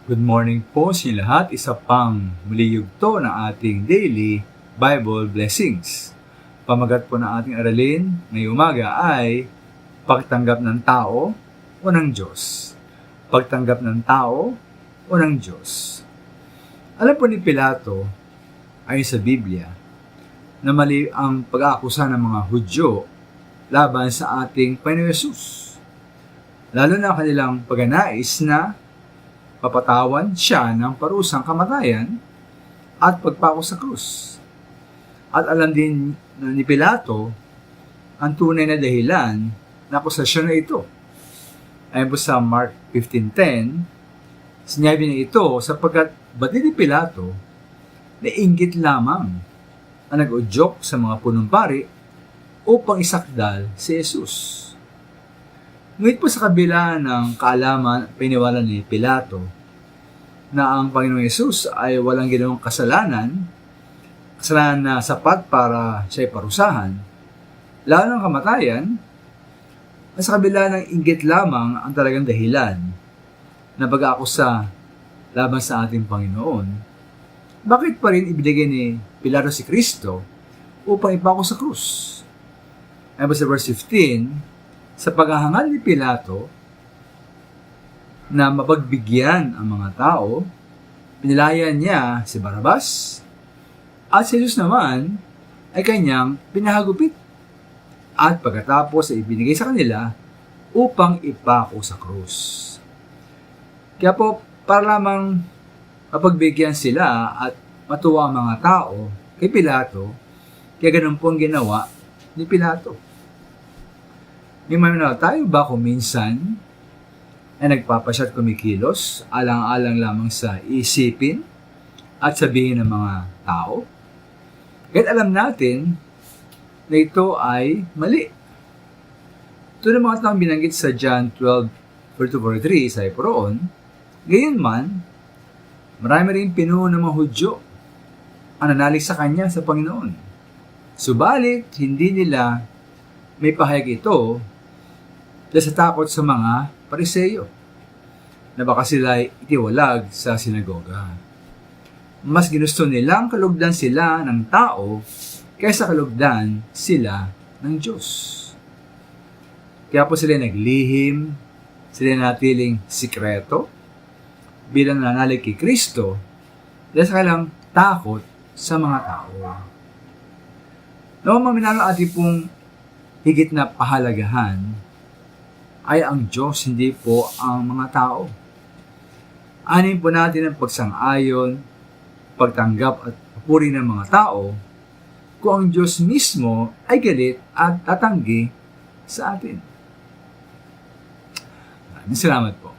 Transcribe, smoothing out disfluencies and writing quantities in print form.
Good morning po sa inyo lahat. Isa pang muli yugto ng ating daily Bible blessings. Pamagat po ng ating aralin ngayong umaga ay pagtanggap ng tao o ng Diyos. Pagtanggap ng tao o ng Diyos. Alam po ni Pilato ay sa Biblia na mali ang pag-aakusa ng mga Hudyo laban sa ating Panginoon Hesus. Lalo na kanilang pagnanais na papatawan siya ng parusang kamatayan at pagpako sa krus. At alam din ni Pilato ang tunay na dahilan na akusasyon na ito. Ayon po sa Mark 15:10, sinabi niya ito sapagkat batid ni Pilato na inggit lamang ang nag-udyok sa mga punumpari upang isakdal si Jesus. Ngunit po sa kabila ng kaalaman at piniwala ni Pilato na ang Panginoong Hesus ay walang ginawang kasalanan na sapat para siya parusahan, lalo ng kamatayan, sa kabila ng inggit lamang ang talagang dahilan na pag-aakusa laban sa ating Panginoon, bakit pa rin ibinigay ni Pilato si Kristo upang ipako sa krus? Ayon sa verse 15, sa paghahangad ni Pilato na mapagbigyan ang mga tao, pinilayan niya si Barrabas at si Jesus naman ay kanyang pinahagupit at pagkatapos ay ibinigay sa kanila upang ipako sa krus. Kaya po, para lamang mapagbigyan sila at matuwa ang mga tao kay Pilato, kaya ganun po ang ginawa ni Pilato. Tayo ba kung minsan ay nagpapasya at kumikilos alang-alang lamang sa isipin at sabihin ng mga tao? Kahit alam natin na ito ay mali. Ito ng mga taong binanggit sa John 12:43, sabi po roon, gayon man, marami rin pinuno ng mga Hudyo ang nanalig sa kanya sa Panginoon. Subalit, hindi nila may pahayag ito dahil sa takot sa mga Pariseyo na baka sila itiwalag sa sinagoga. Mas ginusto nilang kalugdan sila ng tao kaysa kalugdan sila ng Diyos. Kaya po sila naglihim, sila natiling sikreto bilang nanalig kay Kristo dahil sa kanilang takot sa mga tao. Noong maminalo ating pong higit na pahalagahan ay ang Diyos, hindi po ang mga tao. Anin po natin ang pagsang-ayon, pagtanggap at papuri ng mga tao kung ang Diyos mismo ay galit at tatanggi sa atin. Maraming salamat po.